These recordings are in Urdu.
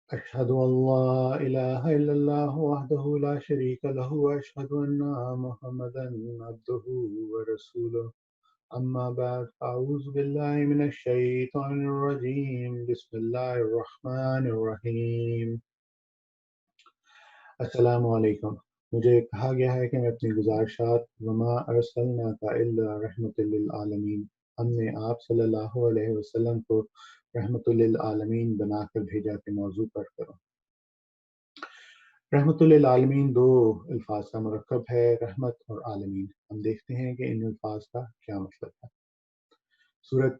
أشهد أن لا إله إلا الله وحده لا شريك له وأشهد أن محمدا عبده ورسوله أما بعد أعوذ بالله من الشيطان الرجيم بسم الله الرحمن الرحيم السلام علیکم۔ مجھے کہا گیا ہے کہ میں اپنی گزارشات وما ارسلناک الا رحمت للعالمین، ہم نے آپ صلی اللہ علیہ وسلم کو رحمت للعالمین بنا کر بھیجا کے موضوع پر کروں۔ رحمت للعالمین دو الفاظ کا مرکب ہے، رحمت اور عالمین۔ ہم دیکھتے ہیں کہ ان الفاظ کا کیا مطلب ہے۔ سورۃ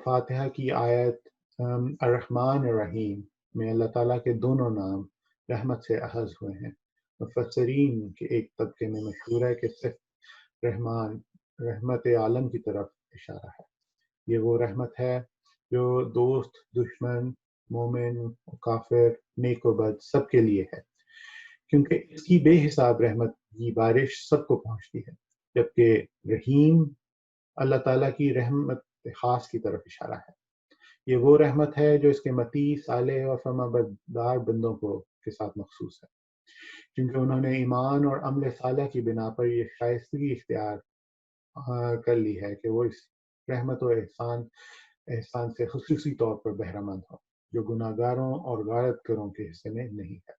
فاتحہ کی آیت الرحمن الرحیم میں اللہ تعالیٰ کے دونوں نام رحمت سے اخذ ہوئے ہیں۔ مفسرین کے ایک طبقے میں مشہور ہے کہ صرف رحمان رحمت عالم کی طرف اشارہ ہے۔ یہ وہ رحمت ہے جو دوست، دشمن، مومن، کافر، نیک و بد سب کے لیے ہے، کیونکہ اس کی بے حساب رحمت کی بارش سب کو پہنچتی ہے، جبکہ رحیم اللہ تعالیٰ کی رحمت خاص کی طرف اشارہ ہے۔ یہ وہ رحمت ہے جو اس کے مطیع، صالح اور فرما بردار بندوں کے ساتھ مخصوص ہے، کیونکہ انہوں نے ایمان اور عمل صالح کی بنا پر یہ شائستگی اختیار کر لی ہے کہ وہ اس رحمت و احسان سے خصوصی طور پر بہرہ مند ہو، جو گناہ گاروں اور غارت گروں کے حصے میں نہیں ہے۔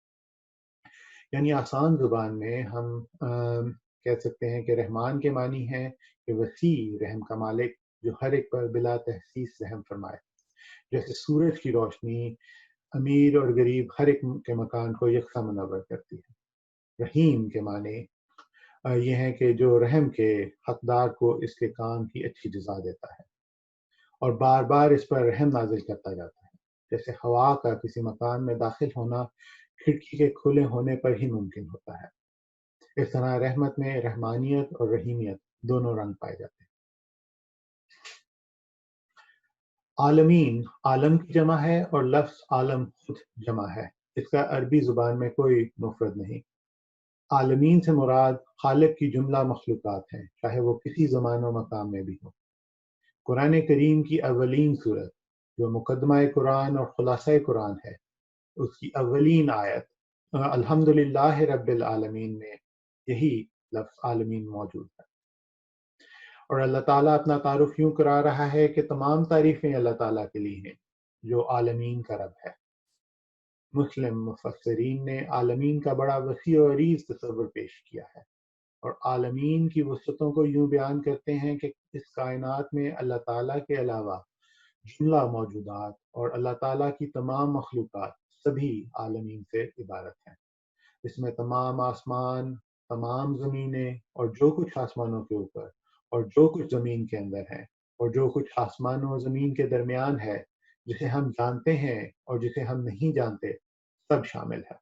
یعنی آسان زبان میں ہم کہہ سکتے ہیں کہ رحمان کے معنی ہے کہ وسیع رحم کا مالک جو ہر ایک پر بلا تحسیس رحم فرمائے، جیسے سورج کی روشنی امیر اور غریب ہر ایک کے مکان کو یکساں منور کرتی ہے۔ رحیم کے معنی یہ ہے کہ جو رحم کے حقدار کو اس کے کام کی اچھی جزا دیتا ہے اور بار بار اس پر رحم نازل کرتا جاتا ہے، جیسے ہوا کا کسی مکان میں داخل ہونا کھڑکی کے کھلے ہونے پر ہی ممکن ہوتا ہے۔ اس طرح رحمت میں رحمانیت اور رحیمیت دونوں رنگ پائے جاتے ہیں۔ عالمین عالم کی جمع ہے اور لفظ عالم خود جمع ہے، اس کا عربی زبان میں کوئی مفرد نہیں۔ عالمین سے مراد خالق کی جملہ مخلوقات ہیں، چاہے وہ کسی زمان و مقام میں بھی ہو۔ قرآن کریم کی اولین صورت جو مقدمہ قرآن اور خلاصہ قرآن ہے، اس کی اولین آیت الحمدللہ رب العالمین میں یہی لفظ عالمین موجود ہے، اور اللہ تعالیٰ اپنا تعارف یوں کرا رہا ہے کہ تمام تعریفیں اللہ تعالیٰ کے لیے ہیں جو عالمین کا رب ہے۔ مسلم مفسرین نے عالمین کا بڑا وسیع و عریض تصور پیش کیا ہے، اور عالمین کی وسعتوں کو یوں بیان کرتے ہیں کہ اس کائنات میں اللہ تعالیٰ کے علاوہ جملہ موجودات اور اللہ تعالیٰ کی تمام مخلوقات سبھی عالمین سے عبارت ہیں۔ اس میں تمام آسمان، تمام زمینیں اور جو کچھ آسمانوں کے اوپر اور جو کچھ زمین کے اندر ہے اور جو کچھ آسمانوں و زمین کے درمیان ہے، جسے ہم جانتے ہیں اور جسے ہم نہیں جانتے، سب شامل ہے۔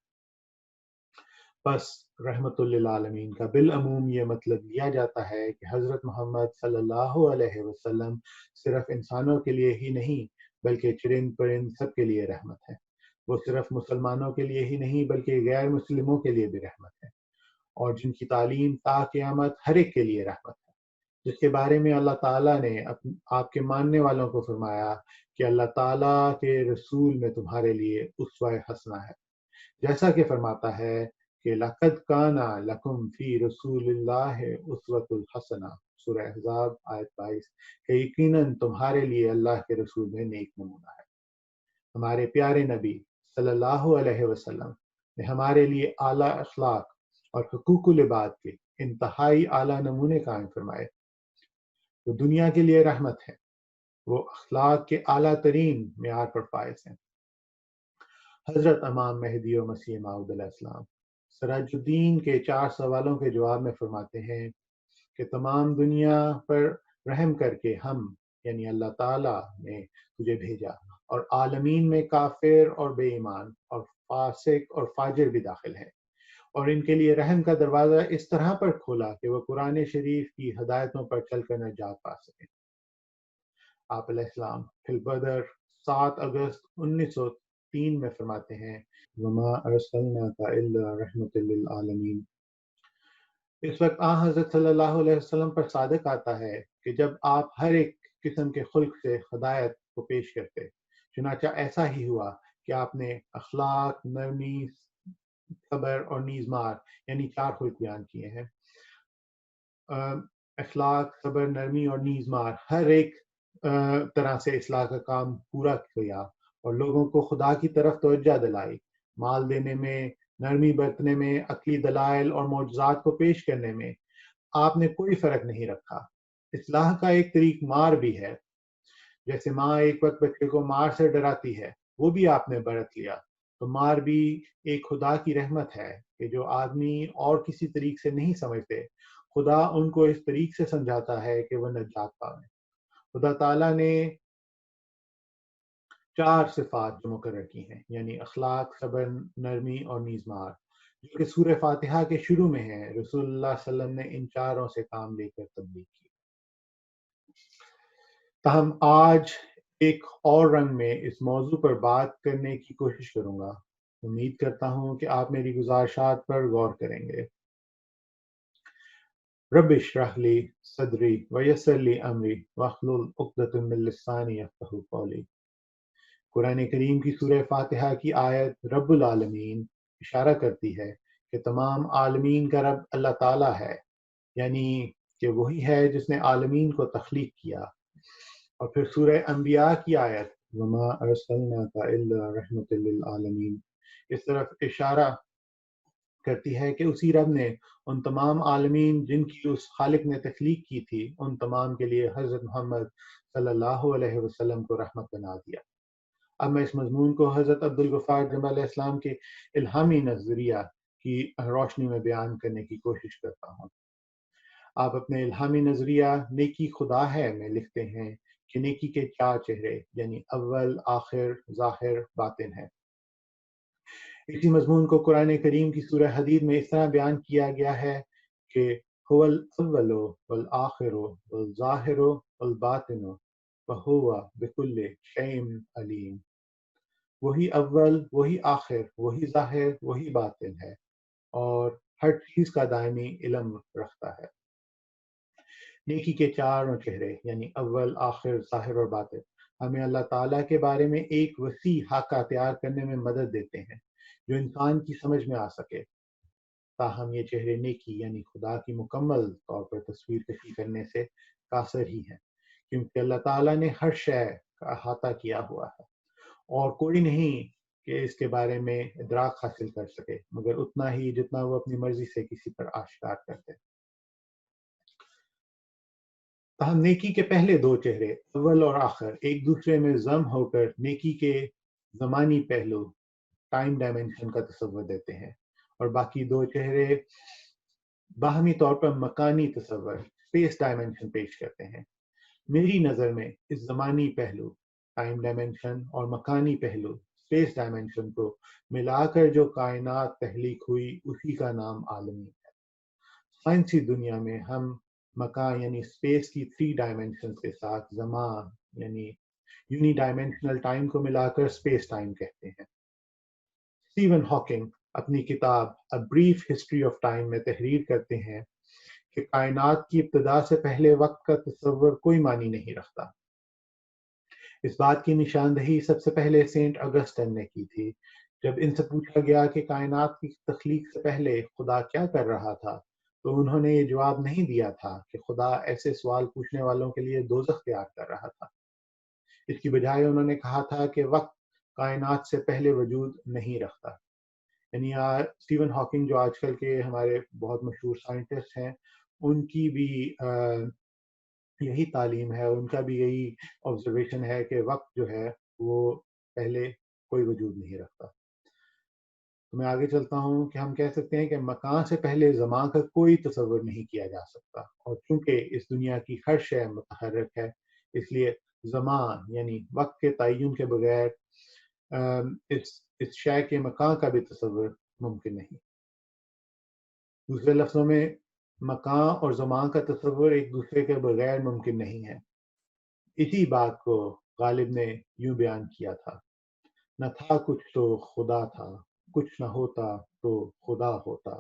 بس رحمت للعالمین کا بالعموم یہ مطلب لیا جاتا ہے کہ حضرت محمد صلی اللہ علیہ وسلم صرف انسانوں کے لیے ہی نہیں بلکہ چرند پرند سب کے لیے رحمت ہے۔ وہ صرف مسلمانوں کے لیے ہی نہیں بلکہ غیر مسلموں کے لیے بھی رحمت ہے، اور جن کی تعلیم تا قیامت ہر ایک کے لیے رحمت ہے، جس کے بارے میں اللہ تعالیٰ نے آپ کے ماننے والوں کو فرمایا کہ اللہ تعالیٰ کے رسول میں تمہارے لیے اسوہ حسنہ ہے، جیسا کہ فرماتا ہے کہ لَقَدْ كَانَ لَكُمْ فِي رَسُولِ اللَّهِ أُسْوَةٌ حَسَنَةٌ، سورہ احزاب آیت 22، کہ یقیناً تمہارے لیے اللہ کے رسول میں نیک نمونہ ہے۔ ہمارے پیارے نبی صلی اللہ علیہ وسلم نے ہمارے لیے اعلیٰ اخلاق اور حقوق العباد کے انتہائی اعلیٰ نمونے قائم فرمائے۔ وہ دنیا کے لیے رحمت ہے، وہ اخلاق کے اعلیٰ ترین معیار پر فائز ہیں۔ حضرت امام مہدی و مسیح موعود علیہ السلام سراج الدین کے 4 سوالوں کے جواب میں فرماتے ہیں کہ تمام دنیا پر رحم کر کے ہم یعنی اللہ تعالیٰ نے تجھے بھیجا، اور عالمین میں کافر اور بے ایمان اور فاسق اور فاجر بھی داخل ہیں، اور ان کے لیے رحم کا دروازہ اس طرح پر کھولا کہ وہ قرآن شریف کی ہدایتوں پر چل کر نجات پا سکیں۔ آپ علیہ السلام فی البدر 7 اگست 1903 میں فرماتے ہیں وما ارسلناک الا رحمت للعالمین۔ اس وقت حضرت صلی اللہ علیہ وسلم پر صادق آتا ہے کہ جب آپ ہر ایک قسم کے خلق سے ہدایت کو پیش کرتے، چنانچہ ایسا ہی ہوا کہ آپ نے اخلاق، نرمی، صبر اور نیزمار یعنی 4 خلق بیان کیے ہیں۔ اخلاق، صبر، نرمی اور نیزمار ہر ایک طرح سے اصلاح کا کام پورا کیا اور لوگوں کو خدا کی طرف توجہ دلائی۔ مال دینے میں، نرمی برتنے میں، عقلی دلائل اور معجزات کو پیش کرنے میں آپ نے کوئی فرق نہیں رکھا۔ اصلاح کا ایک طریق مار بھی ہے، جیسے ماں ایک وقت بچے کو مار سے ڈراتی ہے، وہ بھی آپ نے برت لیا۔ تو مار بھی ایک خدا کی رحمت ہے کہ جو آدمی اور کسی طریق سے نہیں سمجھتے، خدا ان کو اس طریق سے سمجھاتا ہے کہ وہ نجات پائیں۔ خدا تعالیٰ نے 4 صفات جو مقرر کی ہیں، یعنی اخلاق، صبر، نرمی اور نیزمار، جو کہ سورہ فاتحہ کے شروع میں ہیں۔ رسول اللہ صلی اللہ علیہ وسلم نے ان چاروں سے کام لے کر تبلیغ کی۔ تاہم آج ایک اور رنگ میں اس موضوع پر بات کرنے کی کوشش کروں گا۔ امید کرتا ہوں کہ آپ میری گزارشات پر غور کریں گے۔ رب اشرح لی صدری ویسر لی امری واحلل عقدۃ من لسانی یفقہوا قولی۔ قرآن کریم کی سورہ فاتحہ کی آیت رب العالمین اشارہ کرتی ہے کہ تمام عالمین کا رب اللہ تعالیٰ ہے، یعنی کہ وہی ہے جس نے عالمین کو تخلیق کیا۔ اور پھر سورہ انبیاء کی آیت وما ارسلناک الا رحمۃ للعالمین اس طرف اشارہ کرتی ہے کہ اسی رب نے ان تمام عالمین جن کی اس خالق نے تخلیق کی تھی، ان تمام کے لیے حضرت محمد صلی اللہ علیہ وسلم کو رحمت بنا دیا۔ اب میں اس مضمون کو حضرت عبدالغفار جمع علیہ السلام کے الہامی نظریہ کی روشنی میں بیان کرنے کی کوشش کرتا ہوں۔ آپ اپنے الہامی نظریہ نیکی خدا ہے میں لکھتے ہیں کہ نیکی کے 4 چہرے یعنی اول، آخر، ظاہر، باطن ہیں۔ اسی مضمون کو قرآن کریم کی سورہ حدید میں اس طرح بیان کیا گیا ہے کہ هو الاول والآخر والظاہر والباطن وهو بكل شيء علیم۔ وہی اول، وہی آخر، وہی ظاہر، وہی باطن ہے اور ہر چیز کا دائمی علم رکھتا ہے۔ نیکی کے 4 چہرے یعنی اول، آخر، ظاہر اور باطن ہمیں اللہ تعالیٰ کے بارے میں ایک وسیع خاکہ تیار کرنے میں مدد دیتے ہیں جو انسان کی سمجھ میں آ سکے۔ تاہم یہ چہرے نیکی یعنی خدا کی مکمل طور پر تصویر کشی کرنے سے قاصر ہی ہیں، کیونکہ اللہ تعالیٰ نے ہر شے کا احاطہ کیا ہوا ہے اور کوئی نہیں کہ اس کے بارے میں ادراک حاصل کر سکے مگر اتنا ہی جتنا وہ اپنی مرضی سے کسی پر آشکار کرتے۔ تاہم نیکی کے پہلے 2 چہرے اول اور آخر ایک دوسرے میں ضم ہو کر نیکی کے زمانی پہلو ٹائم ڈائمینشن کا تصور دیتے ہیں، اور باقی 2 چہرے باہمی طور پر مکانی تصور اسپیس ڈائمینشن پیش کرتے ہیں۔ میری نظر میں اس زمانی پہلو ٹائم ڈائمینشن اور مکانی پہلو اسپیس ڈائمینشن کو ملا کر جو کائنات تخلیق ہوئی اسی کا نام عالمی ہے۔ سائنسی دنیا میں ہم مکان یعنی اسپیس کی 3 ڈائمینشن کے ساتھ زمان یعنی یونی ڈائمینشنل ٹائم کو ملا کر اسپیس ٹائم کہتے ہیں۔ اسٹیون ہاکنگ اپنی کتاب A Brief History of Time میں تحریر کرتے ہیں کہ کائنات کی ابتدا سے پہلے وقت کا تصور کوئی معنی نہیں رکھتا۔ اس بات کی نشاندہی سب سے پہلے سینٹ اگسٹن نے کی تھی۔ جب ان سے پوچھا گیا کہ کائنات کی تخلیق سے پہلے خدا کیا کر رہا تھا تو انہوں نے یہ جواب نہیں دیا تھا کہ خدا ایسے سوال پوچھنے والوں کے لیے دوزخ تیار کر رہا تھا۔ اس کی بجائے انہوں نے کہا تھا کہ وقت کائنات سے پہلے وجود نہیں رکھتا۔ یعنی اسٹیون ہاکنگ جو آج کل کے ہمارے بہت مشہور سائنٹسٹ ہیں، ان کی بھی یہی تعلیم ہے، ان کا بھی یہی آبزرویشن ہے کہ وقت جو ہے وہ پہلے کوئی وجود نہیں رکھتا۔ تو میں آگے چلتا ہوں کہ ہم کہہ سکتے ہیں کہ مکان سے پہلے زمان کا کوئی تصور نہیں کیا جا سکتا، اور چونکہ اس دنیا کی ہر شے متحرک ہے اس لیے زمان یعنی وقت کے تعین کے بغیر اس شے کے مکان کا بھی تصور ممکن نہیں۔ دوسرے لفظوں میں مکان اور زمان کا تصور ایک دوسرے کے بغیر ممکن نہیں ہے۔ اسی بات کو غالب نے یوں بیان کیا تھا، نہ تھا کچھ تو خدا تھا، کچھ نہ ہوتا تو خدا ہوتا۔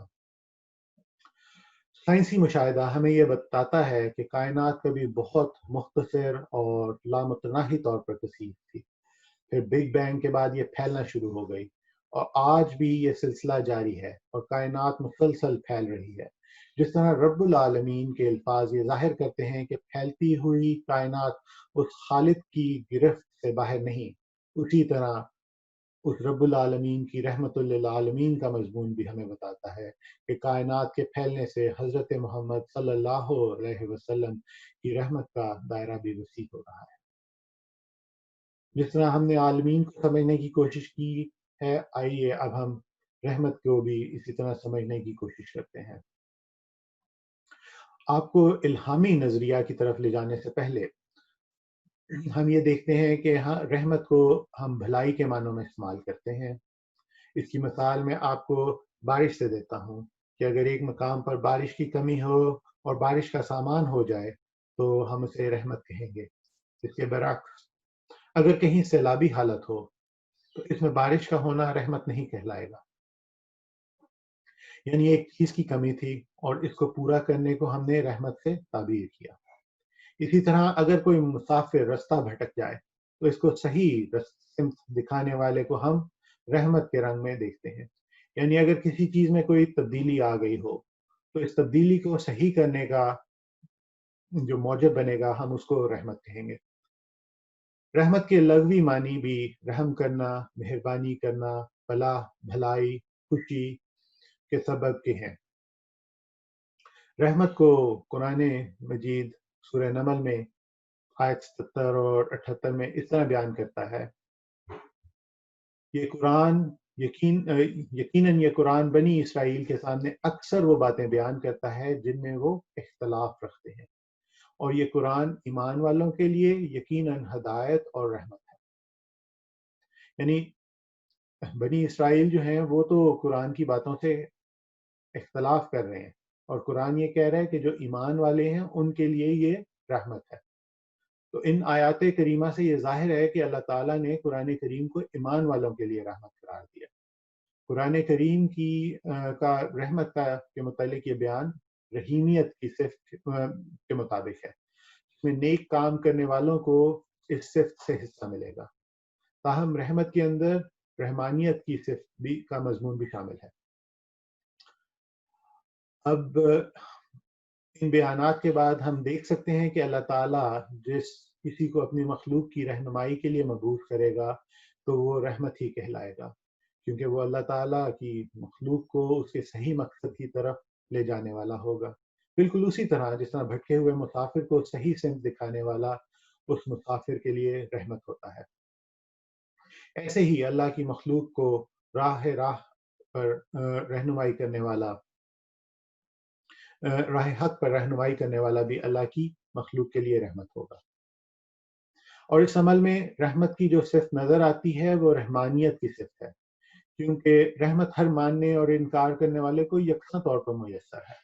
سائنسی مشاہدہ ہمیں یہ بتاتا ہے کہ کائنات کبھی بہت مختصر اور لامتناہی طور پر کثیر تھی، پھر بگ بینگ کے بعد یہ پھیلنا شروع ہو گئی، اور آج بھی یہ سلسلہ جاری ہے اور کائنات مسلسل پھیل رہی ہے۔ جس طرح رب العالمین کے الفاظ یہ ظاہر کرتے ہیں کہ پھیلتی ہوئی کائنات اس خالق کی گرفت سے باہر نہیں، اسی طرح اس رب العالمین کی رحمت للعالمین کا مضمون بھی ہمیں بتاتا ہے کہ کائنات کے پھیلنے سے حضرت محمد صلی اللہ علیہ وسلم کی رحمت کا دائرہ بھی وسیع ہو رہا ہے۔ جس طرح ہم نے عالمین کو سمجھنے کی کوشش کی ہے، آئیے اب ہم رحمت کو بھی اسی طرح سمجھنے کی کوشش کرتے ہیں۔ آپ کو الہامی نظریہ کی طرف لے جانے سے پہلے ہم یہ دیکھتے ہیں کہ رحمت کو ہم بھلائی کے معنوں میں استعمال کرتے ہیں۔ اس کی مثال میں آپ کو بارش سے دیتا ہوں کہ اگر ایک مقام پر بارش کی کمی ہو اور بارش کا سامان ہو جائے تو ہم اسے رحمت کہیں گے۔ اس کے برعکس اگر کہیں سیلابی حالت ہو تو اس میں بارش کا ہونا رحمت نہیں کہلائے گا۔ یعنی ایک چیز کی کمی تھی اور اس کو پورا کرنے کو ہم نے رحمت سے تعبیر کیا۔ اسی طرح اگر کوئی مسافر رستہ بھٹک جائے تو اس کو صحیح سمت دکھانے والے کو ہم رحمت کے رنگ میں دیکھتے ہیں۔ یعنی اگر کسی چیز میں کوئی تبدیلی آ گئی ہو تو اس تبدیلی کو صحیح کرنے کا جو موجب بنے گا ہم اس کو رحمت کہیں گے۔ رحمت کے لغوی معنی بھی رحم کرنا، مہربانی کرنا، فلاح، بھلائی، خوشی کے سبب کے ہیں۔ رحمت کو قرآن مجید سورہ نمل میں آیت 77 اور 78 میں اس طرح بیان کرتا ہے، یہ قرآن یقیناً یہ قرآن بنی اسرائیل کے سامنے اکثر وہ باتیں بیان کرتا ہے جن میں وہ اختلاف رکھتے ہیں، اور یہ قرآن ایمان والوں کے لیے یقیناً ہدایت اور رحمت ہے۔ یعنی بنی اسرائیل جو ہیں وہ تو قرآن کی باتوں سے اختلاف کر رہے ہیں، اور قرآن یہ کہہ رہا ہے کہ جو ایمان والے ہیں ان کے لیے یہ رحمت ہے۔ تو ان آیات کریمہ سے یہ ظاہر ہے کہ اللہ تعالیٰ نے قرآن کریم کو ایمان والوں کے لیے رحمت قرار دیا۔ قرآن کریم کی رحمت کے متعلق یہ بیان رحیمیت کی صفت کے مطابق ہے، اس میں نیک کام کرنے والوں کو اس صفت سے حصہ ملے گا، تاہم رحمت کے اندر رحمانیت کی صفت بھی کا مضمون بھی شامل ہے۔ اب ان بیانات کے بعد ہم دیکھ سکتے ہیں کہ اللہ تعالیٰ جس کسی کو اپنی مخلوق کی رہنمائی کے لیے مبعوث کرے گا تو وہ رحمت ہی کہلائے گا، کیونکہ وہ اللہ تعالیٰ کی مخلوق کو اس کے صحیح مقصد کی طرف لے جانے والا ہوگا۔ بالکل اسی طرح جس طرح بھٹکے ہوئے مسافر کو صحیح سمت دکھانے والا اس مسافر کے لیے رحمت ہوتا ہے، ایسے ہی اللہ کی مخلوق کو راہ پر رہنمائی کرنے والا، راہ حق پر رہنمائی کرنے والا بھی اللہ کی مخلوق کے لیے رحمت ہوگا۔ اور اس عمل میں رحمت کی جو صفت نظر آتی ہے وہ رحمانیت کی صفت ہے، کیونکہ رحمت ہر ماننے اور انکار کرنے والے کو یکساں طور پر میسر ہے،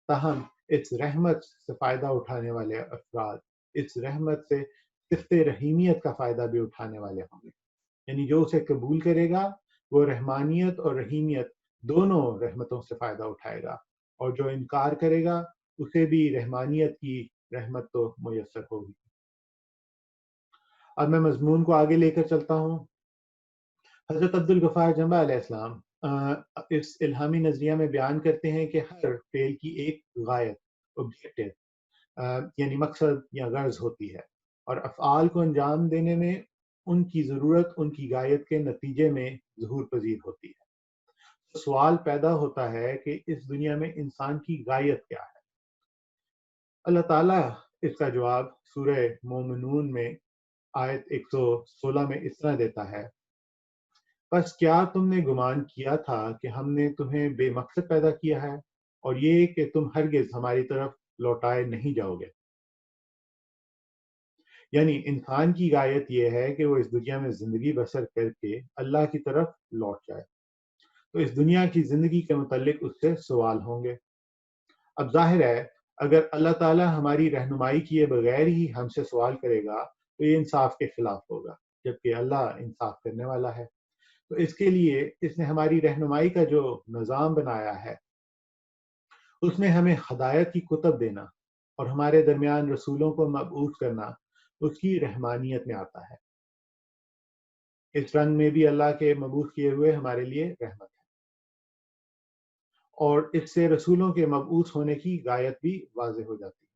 تاہم اس رحمت سے فائدہ اٹھانے والے افراد اس رحمت سے صفت رحیمیت کا فائدہ بھی اٹھانے والے ہوں گے۔ یعنی جو اسے قبول کرے گا وہ رحمانیت اور رحیمیت دونوں رحمتوں سے فائدہ اٹھائے گا، اور جو انکار کرے گا اسے بھی رحمانیت کی رحمت تو میسر ہوگی۔ اب میں مضمون کو آگے لے کر چلتا ہوں۔ حضرت عبدالغفار جمبہ علیہ السلام اس الہامی نظریہ میں بیان کرتے ہیں کہ ہر فعل کی ایک غایت، آبجیکٹو، یعنی مقصد یا غرض ہوتی ہے، اور افعال کو انجام دینے میں ان کی ضرورت ان کی غایت کے نتیجے میں ظہور پذیر ہوتی ہے۔ سوال پیدا ہوتا ہے کہ اس دنیا میں انسان کی غایت کیا ہے؟ اللہ تعالیٰ اس کا جواب سورہ مومنون میں آیت 116 میں اس طرح دیتا ہے، بس کیا تم نے گمان کیا تھا کہ ہم نے تمہیں بے مقصد پیدا کیا ہے، اور یہ کہ تم ہرگز ہماری طرف لوٹائے نہیں جاؤ گے۔ یعنی انسان کی غایت یہ ہے کہ وہ اس دنیا میں زندگی بسر کر کے اللہ کی طرف لوٹ جائے، تو اس دنیا کی زندگی کے متعلق اس سے سوال ہوں گے۔ اب ظاہر ہے اگر اللہ تعالیٰ ہماری رہنمائی کیے بغیر ہی ہم سے سوال کرے گا تو یہ انصاف کے خلاف ہوگا، جبکہ اللہ انصاف کرنے والا ہے۔ تو اس کے لیے اس نے ہماری رہنمائی کا جو نظام بنایا ہے اس میں ہمیں ہدایت کی کتب دینا اور ہمارے درمیان رسولوں کو مبعوث کرنا اس کی رحمانیت میں آتا ہے۔ اس رنگ میں بھی اللہ کے مبعوث کیے ہوئے ہمارے لیے رحمت ہے، اور اس سے رسولوں کے مبعوث ہونے کی غایت بھی واضح ہو جاتی ہے۔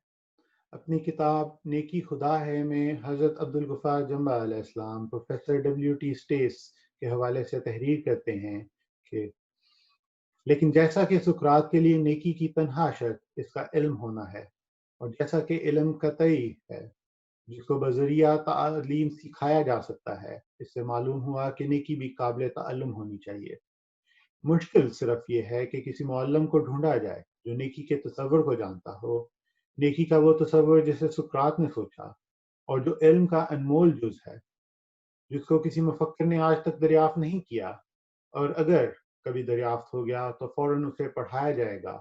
اپنی کتاب نیکی خدا ہے میں حضرت عبدالغفار جمبہ علیہ السلام پروفیسر W.T. اسٹیس کے حوالے سے تحریر کرتے ہیں کہ لیکن جیسا کہ سقراط کے لیے نیکی کی تنہا شرط اس کا علم ہونا ہے، اور جیسا کہ علم قطعی ہے جس کو بذریعہ تعلیم سکھایا جا سکتا ہے، اس سے معلوم ہوا کہ نیکی بھی قابل تعلم ہونی چاہیے۔ مشکل صرف یہ ہے کہ کسی معلم کو ڈھونڈا جائے جو نیکی کے تصور کو جانتا ہو، نیکی کا وہ تصور جسے سقراط نے سوچا، اور جو علم کا انمول جز ہے جس کو کسی مفکر نے آج تک دریافت نہیں کیا، اور اگر کبھی دریافت ہو گیا تو فوراً اسے پڑھایا جائے گا،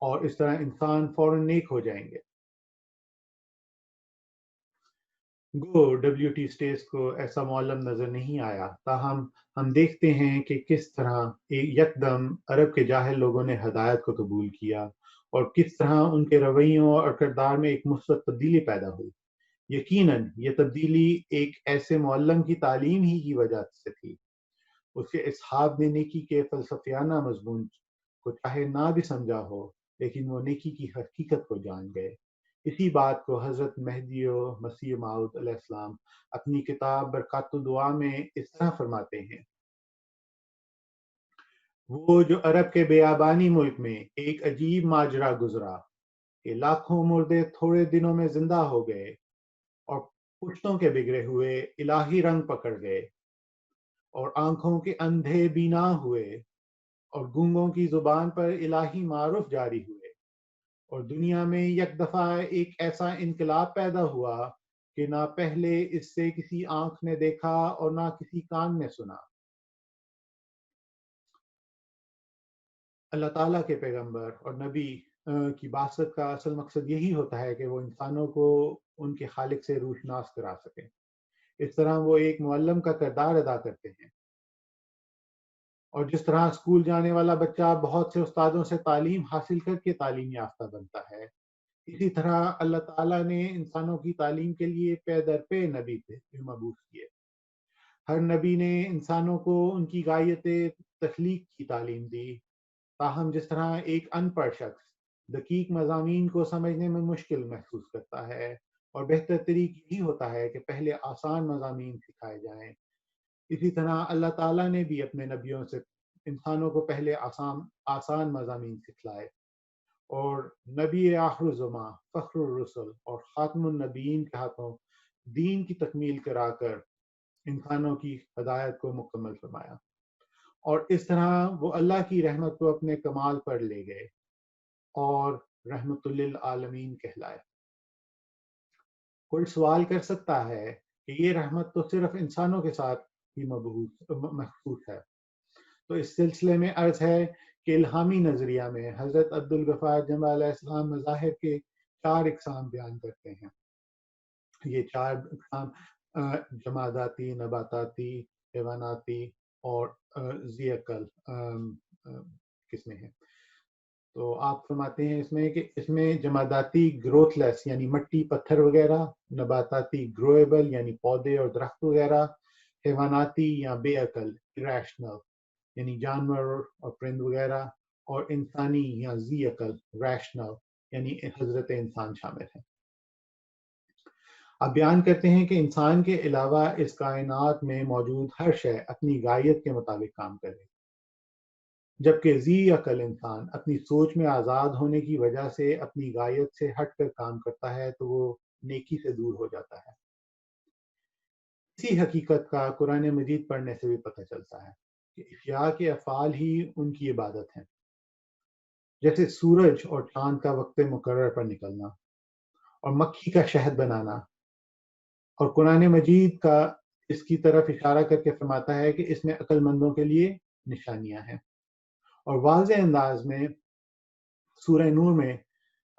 اور اس طرح انسان فوراً نیک ہو جائیں گے۔ گو W.T. اسٹیس کو ایسا معلم نظر نہیں آیا، تاہم ہم دیکھتے ہیں کہ کس طرح یکدم عرب کے جاہل لوگوں نے ہدایت کو قبول کیا، اور کس طرح ان کے رویوں اور کردار میں ایک مثبت تبدیلی پیدا ہوئی۔ یقیناً یہ تبدیلی ایک ایسے معلم کی تعلیم ہی کی وجہ سے تھی۔ اس کے اصحاب نے نیکی کے فلسفیانہ مضمون کو چاہے نہ بھی سمجھا ہو، لیکن وہ نیکی کی حقیقت کو جان گئے۔ اسی بات کو حضرت مہدی و مسیح موعود علیہ السلام اپنی کتاب برکات الدعا میں اس طرح فرماتے ہیں: وہ جو عرب کے بیابانی ملک میں ایک عجیب ماجرا گزرا کہ لاکھوں مردے تھوڑے دنوں میں زندہ ہو گئے، اور پشتوں کے بگڑے ہوئے الہی رنگ پکڑ گئے، اور آنکھوں کے اندھے بینا ہوئے، اور گونگوں کی زبان پر الہی معارف جاری ہوئے، اور دنیا میں یک دفعہ ایک ایسا انقلاب پیدا ہوا کہ نہ پہلے اس سے کسی آنکھ نے دیکھا اور نہ کسی کان نے سنا۔ اللہ تعالیٰ کے پیغمبر اور نبی کی بعثت کا اصل مقصد یہی ہوتا ہے کہ وہ انسانوں کو ان کے خالق سے روشناس کرا سکیں۔ اس طرح وہ ایک معلم کا کردار ادا کرتے ہیں، اور جس طرح اسکول جانے والا بچہ بہت سے استادوں سے تعلیم حاصل کر کے تعلیم یافتہ بنتا ہے، اسی طرح اللہ تعالیٰ نے انسانوں کی تعلیم کے لیے پے در پے نبی مبعوث کیے۔ ہر نبی نے انسانوں کو ان کی غایت تخلیق کی تعلیم دی، تاہم جس طرح ایک ان پڑھ شخص دقیق مضامین کو سمجھنے میں مشکل محسوس کرتا ہے، اور بہتر طریق یہی ہوتا ہے کہ پہلے آسان مضامین سکھائے جائیں، اسی طرح اللہ تعالیٰ نے بھی اپنے نبیوں سے انسانوں کو پہلے آسان مضامین سکھلائے، اور نبی آخر الزماں، فخر الرسل اور خاتم النبیین کے ہاتھوں دین کی تکمیل کرا کر انسانوں کی ہدایت کو مکمل فرمایا، اور اس طرح وہ اللہ کی رحمت کو اپنے کمال پر لے گئے اور رحمت للعالمین کہلائے۔ کوئی سوال کر سکتا ہے کہ یہ رحمت تو صرف انسانوں کے ساتھ ہی مخصوص ہے، تو اس سلسلے میں عرض ہے کہ الہامی نظریہ میں حضرت عبدالغفار جمبہ علیہ السلام مظاہر کے 4 اقسام بیان کرتے ہیں۔ یہ 4 اقسام جماداتی، نباتاتی، حیواناتی اور ذی عقل قسمیں ہیں۔ تو آپ فرماتے ہیں اس میں کہ اس میں جماداتی گروتھ لیس یعنی مٹی پتھر وغیرہ، نباتاتی گرویبل یعنی پودے اور درخت وغیرہ، حیواناتی یا بے عقل ریشنل یعنی جانور اور پرند وغیرہ، اور انسانی یا ذی عقل ریشنل یعنی حضرت انسان شامل ہیں۔ آپ بیان کرتے ہیں کہ انسان کے علاوہ اس کائنات میں موجود ہر شے اپنی غایت کے مطابق کام کرے، جبکہ ذی عقل انسان اپنی سوچ میں آزاد ہونے کی وجہ سے اپنی غایت سے ہٹ کر کام کرتا ہے تو وہ نیکی سے دور ہو جاتا ہے۔ اسی حقیقت کا قرآن مجید پڑھنے سے بھی پتہ چلتا ہے کہ احیاء کے افعال ہی ان کی عبادت ہیں، جیسے سورج اور چاند کا وقت مقرر پر نکلنا، اور مکھی کا شہد بنانا، اور قرآن مجید کا اس کی طرف اشارہ کر کے فرماتا ہے کہ اس میں عقل مندوں کے لیے نشانیاں ہیں، اور واضح انداز میں سورہ نور میں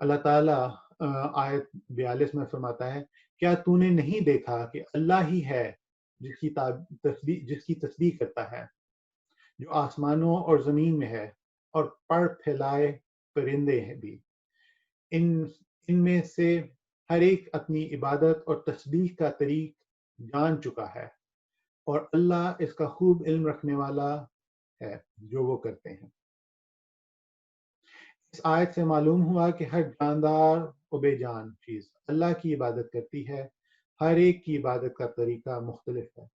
اللہ تعالیٰ آیت 42 میں فرماتا ہے: کیا تو نے نہیں دیکھا کہ اللہ ہی ہے جس کی تسبیح کرتا ہے، جو آسمانوں اور زمین میں ہے، اور پر پھیلائے پرندے ہیں بھی، ان میں سے ہر ایک اپنی عبادت اور تسبیح کا طریق جان چکا ہے، اور اللہ اس کا خوب علم رکھنے والا ہے جو وہ کرتے ہیں۔ اس آیت سے معلوم ہوا کہ ہر جاندار و بے جان چیز اللہ کی عبادت کرتی ہے، ہر ایک کی عبادت کا طریقہ مختلف ہے،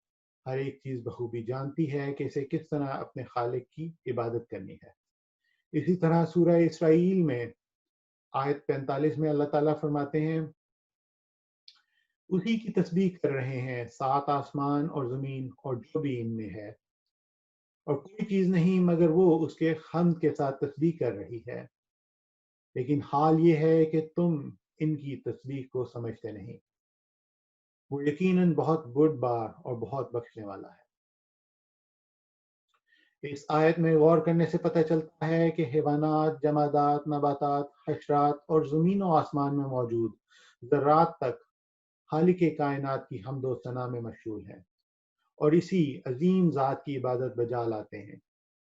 ہر ایک چیز بخوبی جانتی ہے کہ اسے کس طرح اپنے خالق کی عبادت کرنی ہے۔ اسی طرح سورہ اسرائیل میں آیت 45 میں اللہ تعالیٰ فرماتے ہیں، اسی کی تسبیح کر رہے ہیں 7 آسمان اور زمین اور جو بھی ان میں ہے، اور کوئی چیز نہیں مگر وہ اس کے حمد کے ساتھ تسبیح کر رہی ہے، لیکن حال یہ ہے کہ تم ان کی تسبیح کو سمجھتے نہیں، وہ یقیناً بہت بردبار اور بہت بخشنے والا ہے۔ اس آیت میں غور کرنے سے پتہ چلتا ہے کہ حیوانات، جمادات، نباتات، حشرات اور زمین و آسمان میں موجود ذرات تک خالق کائنات کی حمد و ثنا میں مشغول ہیں اور اسی عظیم ذات کی عبادت بجا لاتے ہیں،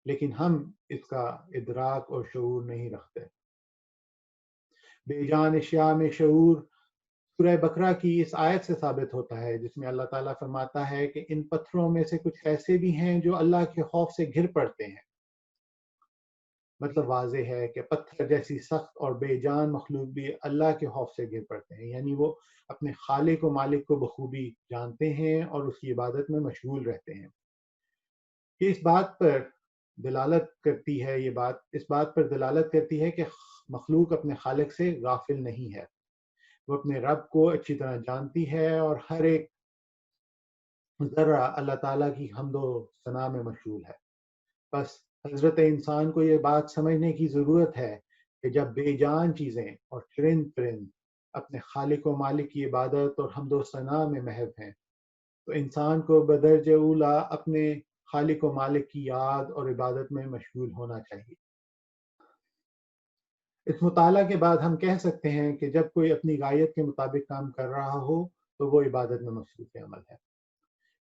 لیکن ہم اس کا ادراک اور شعور نہیں رکھتے۔ بے جان اشیاء میں شعور سورہ بقرہ کی اس آیت سے ثابت ہوتا ہے، جس میں اللہ تعالیٰ فرماتا ہے کہ ان پتھروں میں سے کچھ ایسے بھی ہیں جو اللہ کے خوف سے گر پڑتے ہیں۔ مطلب واضح ہے کہ پتھر جیسی سخت اور بے جان مخلوق بھی اللہ کے خوف سے گر پڑتے ہیں، یعنی وہ اپنے خالق و مالک کو بخوبی جانتے ہیں اور اس کی عبادت میں مشغول رہتے ہیں۔ یہ اس بات پر دلالت کرتی ہے کہ مخلوق اپنے خالق سے غافل نہیں ہے، وہ اپنے رب کو اچھی طرح جانتی ہے اور ہر ایک ذرہ اللہ تعالیٰ کی حمد و ثنا میں مشغول ہے۔ بس حضرت انسان کو یہ بات سمجھنے کی ضرورت ہے کہ جب بے جان چیزیں اور چرند پرند اپنے خالق و مالک کی عبادت اور حمد و ثنا میں محو ہیں، تو انسان کو بدرجہ اولا اپنے خالق و مالک کی یاد اور عبادت میں مشغول ہونا چاہیے۔ اس مطالعہ کے بعد ہم کہہ سکتے ہیں کہ جب کوئی اپنی غایت کے مطابق کام کر رہا ہو تو وہ عبادت میں مصروف عمل ہے،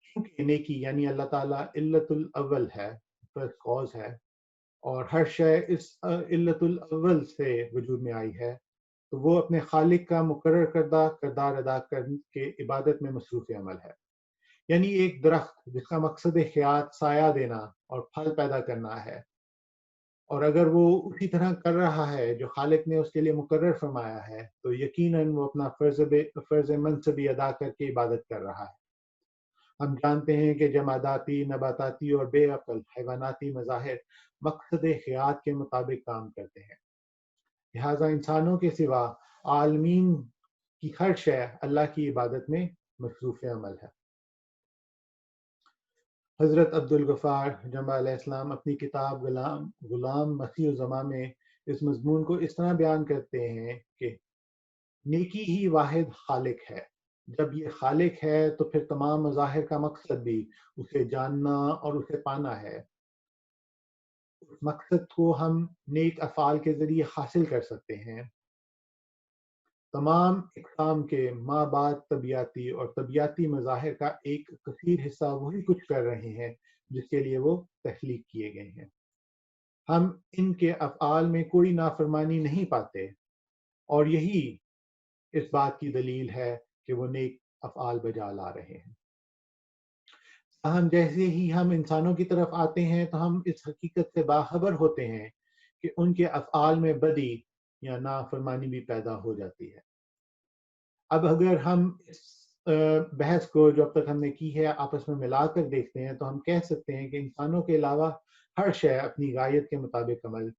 کیونکہ نیکی یعنی اللہ تعالیٰ علت الاول ہے، فرسٹ کاز ہے، اور ہر شے اس علت الاول سے وجود میں آئی ہے، تو وہ اپنے خالق کا مقرر کردہ کردار ادا کر کے عبادت میں مصروف عمل ہے۔ یعنی ایک درخت جس کا مقصد حیات سایہ دینا اور پھل پیدا کرنا ہے، اور اگر وہ اسی طرح کر رہا ہے جو خالق نے اس کے لیے مقرر فرمایا ہے، تو یقیناً وہ اپنا فرض منصبی ادا کر کے عبادت کر رہا ہے۔ ہم جانتے ہیں کہ جماداتی، نباتاتی اور بے عقل حیواناتی مظاہر مقصد حیات کے مطابق کام کرتے ہیں، لہٰذا انسانوں کے سوا عالمین کی ہر شے اللہ کی عبادت میں مصروف عمل ہے۔ حضرت عبدالغفار جمع علیہ السلام اپنی کتاب غلام مسیح الزمان میں اس مضمون کو اس طرح بیان کرتے ہیں کہ نیکی ہی واحد خالق ہے، جب یہ خالق ہے تو پھر تمام مظاہر کا مقصد بھی اسے جاننا اور اسے پانا ہے۔ اس مقصد کو ہم نیک افعال کے ذریعے حاصل کر سکتے ہیں۔ تمام اقسام کے ماں بعد طبیعتی اور طبیعتی مظاہر کا ایک کثیر حصہ وہی کچھ کر رہے ہیں جس کے لیے وہ تخلیق کیے گئے ہیں۔ ہم ان کے افعال میں کوئی نافرمانی نہیں پاتے، اور یہی اس بات کی دلیل ہے کہ وہ نیک افعال بجا لا رہے ہیں۔ تاہم جیسے ہی ہم انسانوں کی طرف آتے ہیں تو ہم اس حقیقت سے باخبر ہوتے ہیں کہ ان کے افعال میں بدی یا نافرمانی بھی پیدا ہو جاتی ہے۔ اب اگر ہم اس بحث کو جو اب تک ہم نے کی ہے آپس میں ملا کر دیکھتے ہیں تو ہم کہہ سکتے ہیں کہ انسانوں کے علاوہ ہر شے اپنی غایت کے مطابق عمل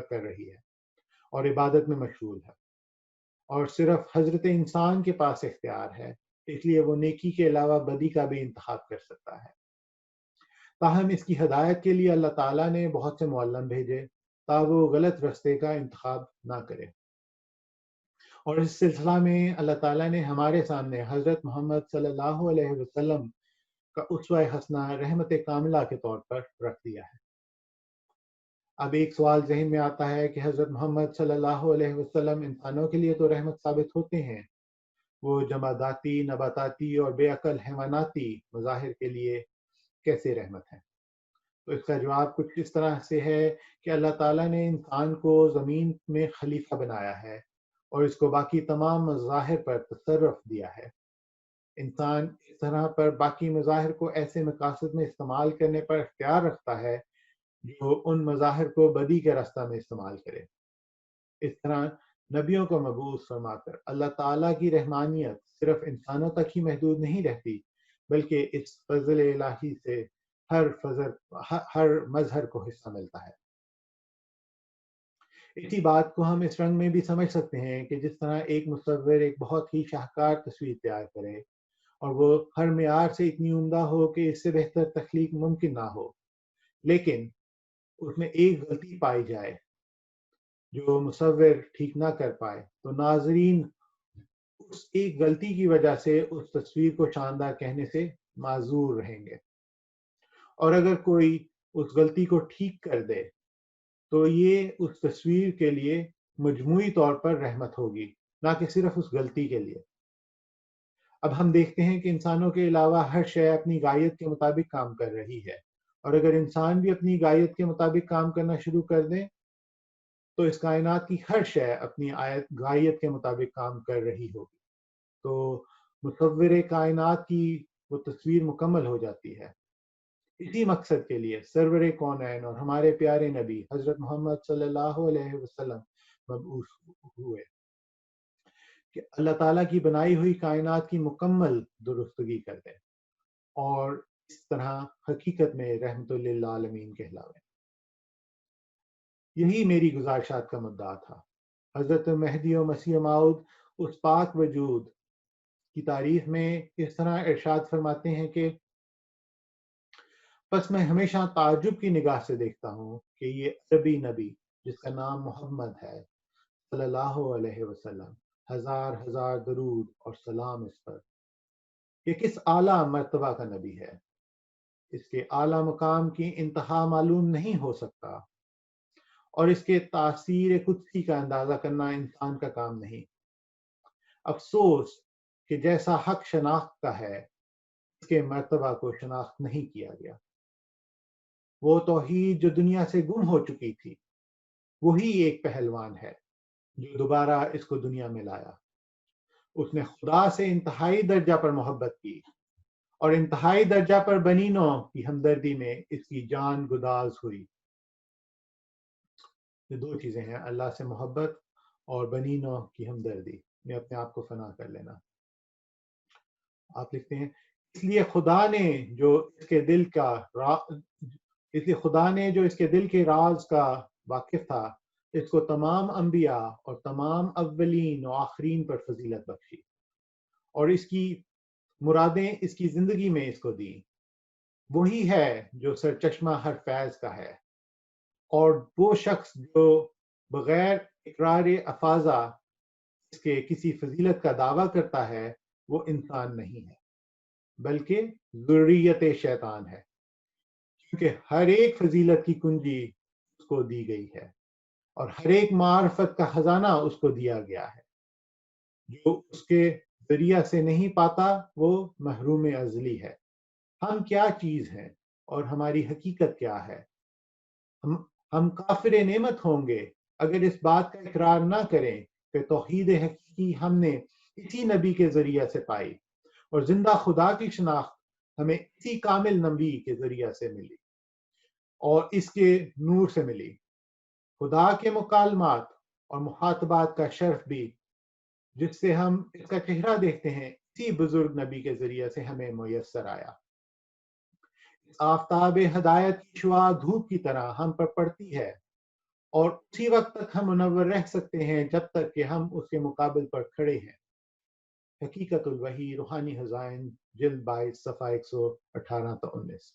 کر رہی ہے اور عبادت میں مشغول ہے، اور صرف حضرت انسان کے پاس اختیار ہے، اس لیے وہ نیکی کے علاوہ بدی کا بھی انتخاب کر سکتا ہے۔ تاہم اس کی ہدایت کے لیے اللہ تعالیٰ نے بہت سے معلم بھیجے تاکہ وہ غلط رستے کا انتخاب نہ کرے، اور اس سلسلہ میں اللہ تعالیٰ نے ہمارے سامنے حضرت محمد صلی اللہ علیہ وسلم کا اسوہ حسنہ رحمت کاملہ کے طور پر رکھ دیا ہے۔ اب ایک سوال ذہن میں آتا ہے کہ حضرت محمد صلی اللہ علیہ وسلم انسانوں کے لیے تو رحمت ثابت ہوتے ہیں، وہ جماداتی، نباتاتی اور بے عقل حیواناتی مظاہر کے لیے کیسے رحمت ہیں؟ تو اس کا جواب کچھ اس طرح سے ہے کہ اللہ تعالیٰ نے انسان کو زمین میں خلیفہ بنایا ہے اور اس کو باقی تمام مظاہر پر تصرف دیا ہے۔ انسان اس طرح پر باقی مظاہر کو ایسے مقاصد میں استعمال کرنے پر اختیار رکھتا ہے جو ان مظاہر کو بدی کے راستہ میں استعمال کرے۔ اس طرح نبیوں کو مبعوث فرما کر اللہ تعالیٰ کی رحمانیت صرف انسانوں تک ہی محدود نہیں رہتی، بلکہ اس فضل الہی سے ہر مظہر کو حصہ ملتا ہے۔ اسی بات کو ہم اس رنگ میں بھی سمجھ سکتے ہیں کہ جس طرح ایک مصور ایک بہت ہی شاہکار تصویر تیار کرے اور وہ ہر معیار سے اتنی عمدہ ہو کہ اس سے بہتر تخلیق ممکن نہ ہو، لیکن اس میں ایک غلطی پائی جائے جو مصور ٹھیک نہ کر پائے تو ناظرین اس ایک غلطی کی وجہ سے اس تصویر کو شاندار کہنے سے معذور رہیں گے، اور اگر کوئی اس غلطی کو ٹھیک کر دے تو یہ اس تصویر کے لیے مجموعی طور پر رحمت ہوگی، نہ کہ صرف اس غلطی کے لیے۔ اب ہم دیکھتے ہیں کہ انسانوں کے علاوہ ہر شے اپنی غائیت کے مطابق کام کر رہی ہے، اور اگر انسان بھی اپنی غائیت کے مطابق کام کرنا شروع کر دیں تو اس کائنات کی ہر شے اپنی غائیت کے مطابق کام کر رہی ہوگی، تو مصور کائنات کی وہ تصویر مکمل ہو جاتی ہے۔ اسی مقصد کے لیے سرور کونین اور ہمارے پیارے نبی حضرت محمد صلی اللہ علیہ وسلم مبعوث ہوئے کہ اللہ تعالیٰ کی بنائی ہوئی کائنات کی مکمل درستگی کر دیں اور اس طرح حقیقت میں رحمت للعالمین کہلاویں۔ یہی میری گزارشات کا مدعا تھا۔ حضرت مہدی و مسیح موعود اس پاک وجود کی تعریف میں اس طرح ارشاد فرماتے ہیں کہ بس میں ہمیشہ تعجب کی نگاہ سے دیکھتا ہوں کہ یہ عربی نبی جس کا نام محمد ہے صلی اللہ علیہ وسلم، ہزار ہزار درود اور سلام اس پر، یہ کس اعلیٰ مرتبہ کا نبی ہے۔ اس کے اعلیٰ مقام کی انتہا معلوم نہیں ہو سکتا، اور اس کے تاثیر قدسی کا اندازہ کرنا انسان کا کام نہیں۔ افسوس کہ جیسا حق شناخت کا ہے اس کے مرتبہ کو شناخت نہیں کیا گیا۔ وہ توحید جو دنیا سے گم ہو چکی تھی وہی ایک پہلوان ہے جو دوبارہ اس کو دنیا میں لایا۔ اس نے خدا سے انتہائی درجہ پر محبت کی اور انتہائی درجہ پر بنی نوع کی ہمدردی میں اس کی جان گداز ہوئی۔ یہ دو چیزیں ہیں، اللہ سے محبت اور بنی نوع کی ہمدردی میں اپنے آپ کو فنا کر لینا۔ آپ لکھتے ہیں اس لیے خدا نے جو اس کے دل کے راز کا واقف تھا، اس کو تمام انبیاء اور تمام اولین و آخرین پر فضیلت بخشی اور اس کی مرادیں اس کی زندگی میں اس کو دی۔ وہی ہے جو سرچشمہ ہر فیض کا ہے، اور وہ شخص جو بغیر اقرار افاضہ اس کے کسی فضیلت کا دعویٰ کرتا ہے وہ انسان نہیں ہے بلکہ ذریت شیطان ہے، کیونکہ ہر ایک فضیلت کی کنجی اس کو دی گئی ہے اور ہر ایک معرفت کا خزانہ اس کو دیا گیا ہے۔ جو اس کے ذریعہ سے نہیں پاتا وہ محروم ازلی ہے۔ ہم کیا چیز ہیں اور ہماری حقیقت کیا ہے؟ ہم کافر نعمت ہوں گے اگر اس بات کا اقرار نہ کریں کہ توحید حقیقی ہم نے اسی نبی کے ذریعہ سے پائی، اور زندہ خدا کی شناخت ہمیں اسی کامل نبی کے ذریعہ سے ملی اور اس کے نور سے ملی۔ خدا کے مکالمات اور مخاطبات کا شرف بھی جس سے ہم اس کا چہرہ دیکھتے ہیں اسی بزرگ نبی کے ذریعے سے ہمیں میسر آیا۔ آفتاب ہدایت کی شعاع دھوپ کی طرح ہم پر پڑتی ہے، اور اسی وقت تک ہم منور رہ سکتے ہیں جب تک کہ ہم اس کے مقابل پر کھڑے ہیں۔ حقیقت الوحی روحانی خزائن جلد 22 صفحہ 118 تا 19۔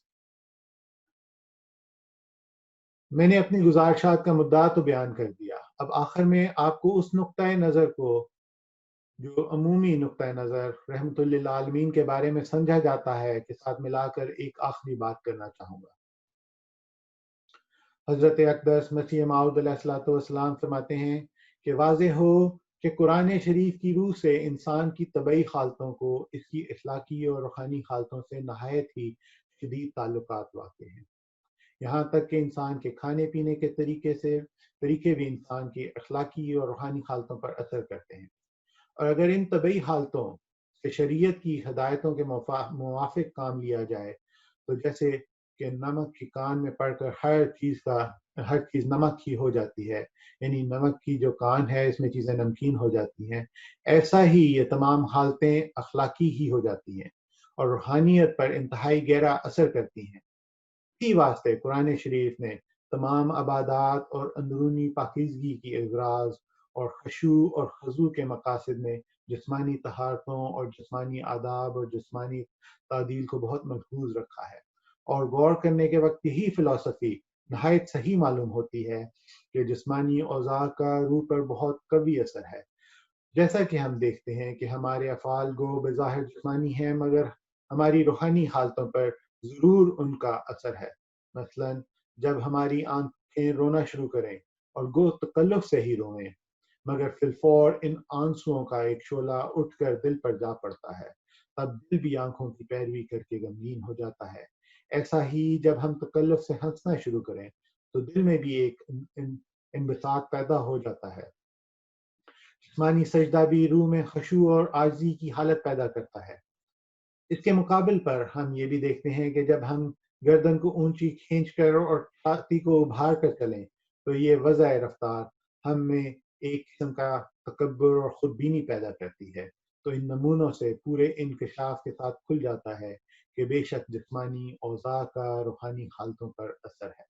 میں نے اپنی گزارشات کا مدعا تو بیان کر دیا، اب آخر میں آپ کو اس نقطۂ نظر کو جو عمومی نقطۂ نظر رحمت للعالمین کے بارے میں سمجھا جاتا ہے کے ساتھ ملا کر ایک آخری بات کرنا چاہوں گا۔ حضرت اقدس مسیح موعود علیہ السلام فرماتے ہیں کہ واضح ہو کہ قرآن شریف کی روح سے انسان کی طبعی حالتوں کو اس کی اخلاقی اور روحانی حالتوں سے نہایت ہی شدید تعلقات واقع ہیں، یہاں تک کہ انسان کے کھانے پینے کے طریقے بھی انسان کی اخلاقی اور روحانی حالتوں پر اثر کرتے ہیں، اور اگر ان طبعی حالتوں کہ شریعت کی ہدایتوں کے موافق کام لیا جائے، تو جیسے کہ نمک کی کان میں پڑ کر ہر چیز نمک ہی ہو جاتی ہے، یعنی نمک کی جو کان ہے اس میں چیزیں نمکین ہو جاتی ہیں، ایسا ہی یہ تمام حالتیں اخلاقی ہی ہو جاتی ہیں اور روحانیت پر انتہائی گہرا اثر کرتی ہیں۔ اسی واسطے قرآن شریف نے تمام عبادات اور اندرونی پاکیزگی کی اغراض اور خشوع اور خضوع کے مقاصد میں جسمانی طہارتوں اور جسمانی آداب اور جسمانی تعدیل کو بہت ملحوظ رکھا ہے، اور غور کرنے کے وقت یہی فلسفی نہایت صحیح معلوم ہوتی ہے کہ جسمانی اوضاع کا روح پر بہت قوی اثر ہے۔ جیسا کہ ہم دیکھتے ہیں کہ ہمارے افعال گو بظاہر جسمانی ہیں، مگر ہماری روحانی حالتوں پر ضرور ان کا اثر ہے۔ مثلا جب ہماری آنکھیں رونا شروع کریں اور گو تکلف سے ہی روئیں، مگر فی الفور ان آنسوؤں کا ایک شعلہ اٹھ کر دل پر جا پڑتا ہے، تب دل بھی آنکھوں کی پیروی کر کے غمگین ہو جاتا ہے۔ ایسا ہی جب ہم تکلف سے ہنسنا شروع کریں تو دل میں بھی ایک انبساط پیدا ہو جاتا ہے۔ جسمانی سجدہ بھی روح میں خشوع اور عاجزی کی حالت پیدا کرتا ہے۔ اس کے مقابل پر ہم یہ بھی دیکھتے ہیں کہ جب ہم گردن کو اونچی کھینچ کر اور چھاتی کو ابھار کر چلیں تو یہ وضع رفتار ہم میں ایک قسم کا تکبر اور خود بینی پیدا کرتی ہے۔ تو ان نمونوں سے پورے انکشاف کے ساتھ کھل جاتا ہے کہ بے شک جسمانی اوضاع کا روحانی حالتوں پر اثر ہے۔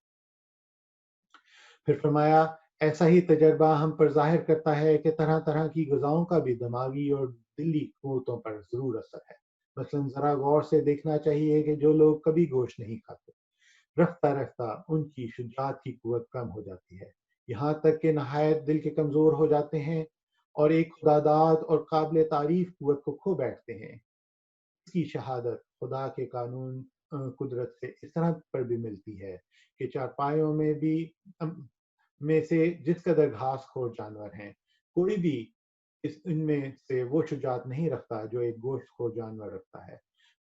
پھر فرمایا ایسا ہی تجربہ ہم پر ظاہر کرتا ہے کہ طرح طرح کی غذاؤں کا بھی دماغی اور دلی قوتوں پر ضرور اثر ہے۔ مثلا ذرا غور سے دیکھنا چاہیے کہ جو لوگ کبھی گوشت نہیں کھاتے، رفتہ رفتہ ان کی شجاعت کی قوت کم ہو جاتی ہے، یہاں تک کہ نہایت دل کے کمزور ہو جاتے ہیں اور ایک خداداد اور قابل تعریف قوت کو کھو بیٹھتے ہیں۔ اس کی شہادت خدا کے قانون قدرت سے اس طرح پر بھی ملتی ہے کہ چارپائیوں میں سے جس قدر گھاس خور جانور ہیں، کوئی بھی ان میں سے وہ شجاعت نہیں رکھتا جو ایک گوشت خور جانور رکھتا ہے۔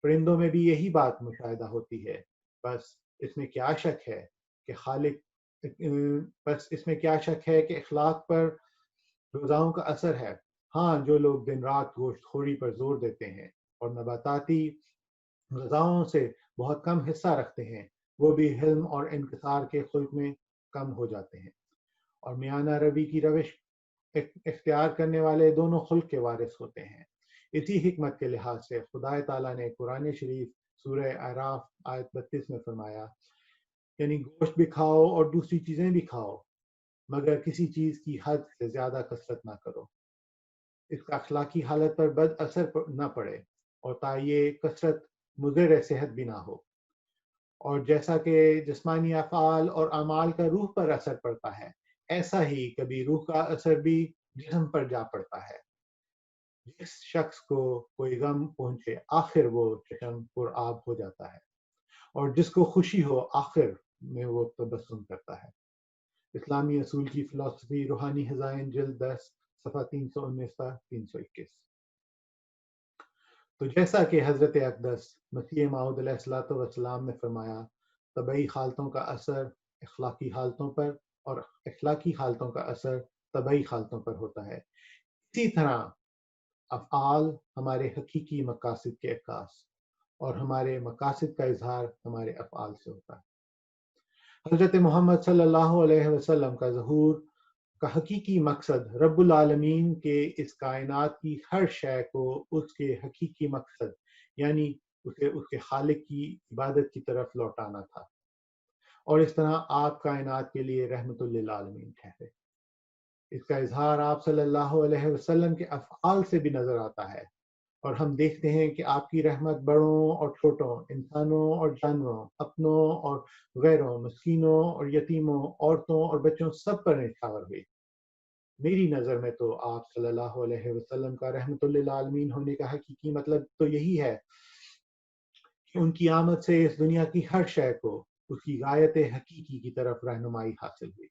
پرندوں میں بھی یہی بات مشاہدہ ہوتی ہے۔ بس اس میں کیا شک ہے کہ اخلاق پر غذاؤں کا اثر ہے۔ ہاں، جو لوگ دن رات گوشت خوری پر زور دیتے ہیں اور نباتاتی غذاؤں سے بہت کم حصہ رکھتے ہیں، وہ بھی حلم اور انکسار کے خلق میں کم ہو جاتے ہیں اور میانہ روی کی روش اختیار کرنے والے دونوں خلق کے وارث ہوتے ہیں۔ اسی حکمت کے لحاظ سے خدا تعالیٰ نے قرآن شریف سورہ اعراف آیت 32 میں فرمایا، یعنی گوشت بھی کھاؤ اور دوسری چیزیں بھی کھاؤ، مگر کسی چیز کی حد سے زیادہ کثرت نہ کرو، اس کا اخلاقی حالت پر بد اثر نہ پڑے اور تا یہ کثرت مضر صحت بھی نہ ہو۔ اور جیسا کہ جسمانی افعال اور اعمال کا روح پر اثر پڑتا ہے، ایسا ہی کبھی روح کا اثر بھی جسم پر جا پڑتا ہے۔ جس شخص کو کوئی غم پہنچے آخر وہ چشم پر آب ہو جاتا ہے، اور جس کو خوشی ہو آخر میں وہ تبسم کرتا ہے۔ اسلامی اصول کی فلسفی، روحانی خزائن، جلد 10، صفحہ 319 تا 321۔ تو جیسا کہ حضرت اقدس مسیح موعود علیہ السلام نے فرمایا، طبعی حالتوں کا اثر اخلاقی حالتوں پر اور اخلاقی حالتوں کا اثر طبعی حالتوں پر ہوتا ہے۔ اسی طرح افعال ہمارے حقیقی مقاصد کے عکاس اور ہمارے مقاصد کا اظہار ہمارے افعال سے ہوتا ہے۔ حضرت محمد صلی اللہ علیہ وسلم کا ظہور کا حقیقی مقصد رب العالمین کے اس کائنات کی ہر شے کو اس کے حقیقی مقصد یعنی اسے اس کے خالق کی عبادت کی طرف لوٹانا تھا، اور اس طرح آپ کائنات کے لیے رحمت للعالمین ٹھہرے۔ اس کا اظہار آپ صلی اللہ علیہ وسلم کے افعال سے بھی نظر آتا ہے، اور ہم دیکھتے ہیں کہ آپ کی رحمت بڑوں اور چھوٹوں، انسانوں اور جانوروں، اپنوں اور غیروں، مسکینوں اور یتیموں، عورتوں اور بچوں سب پر نچھاور ہوئی۔ میری نظر میں تو آپ صلی اللہ علیہ وسلم کا رحمت للعالمین ہونے کا حقیقی مطلب تو یہی ہے کہ ان کی آمد سے اس دنیا کی ہر شے کو اس کی غایت حقیقی کی طرف رہنمائی حاصل ہوئی،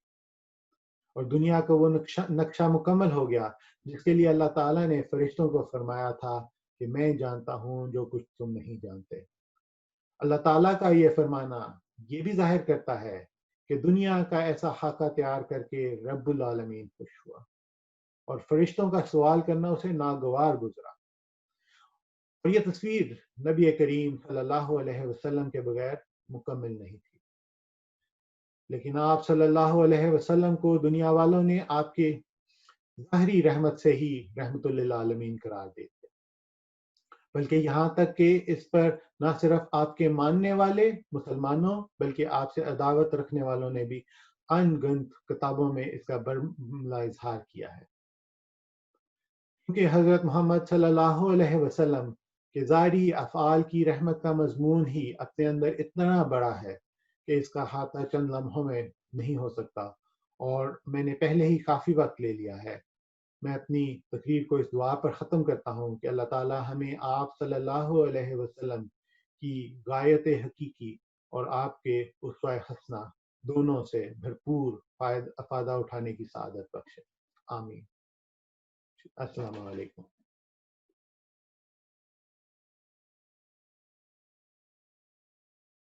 اور دنیا کا وہ نقشہ مکمل ہو گیا جس کے لیے اللہ تعالیٰ نے فرشتوں کو فرمایا تھا کہ میں جانتا ہوں جو کچھ تم نہیں جانتے۔ اللہ تعالیٰ کا یہ فرمانا یہ بھی ظاہر کرتا ہے کہ دنیا کا ایسا خاکہ تیار کر کے رب العالمین خوش ہوا، اور فرشتوں کا سوال کرنا اسے ناگوار گزرا۔ اور یہ تصویر نبی کریم صلی اللہ علیہ وسلم کے بغیر مکمل نہیں تھی، لیکن آپ صلی اللہ علیہ وسلم کو دنیا والوں نے آپ کے ظاہری رحمت سے ہی رحمت للعالمین قرار دیتے، بلکہ یہاں تک کہ اس پر نہ صرف آپ کے ماننے والے مسلمانوں بلکہ آپ سے عداوت رکھنے والوں نے بھی ان گنت کتابوں میں اس کا برملا اظہار کیا ہے، کیونکہ حضرت محمد صلی اللہ علیہ وسلم کہ ظاہری افعال کی رحمت کا مضمون ہی اپنے اندر اتنا بڑا ہے کہ اس کا احاطہ چند لمحوں میں نہیں ہو سکتا، اور میں نے پہلے ہی کافی وقت لے لیا ہے۔ میں اپنی تقریر کو اس دعا پر ختم کرتا ہوں کہ اللہ تعالی ہمیں آپ صلی اللہ علیہ وسلم کی غایت حقیقی اور آپ کے اسوہ حسنہ دونوں سے بھرپور افادہ اٹھانے کی سعادت بخشے، آمین۔ السلام علیکم۔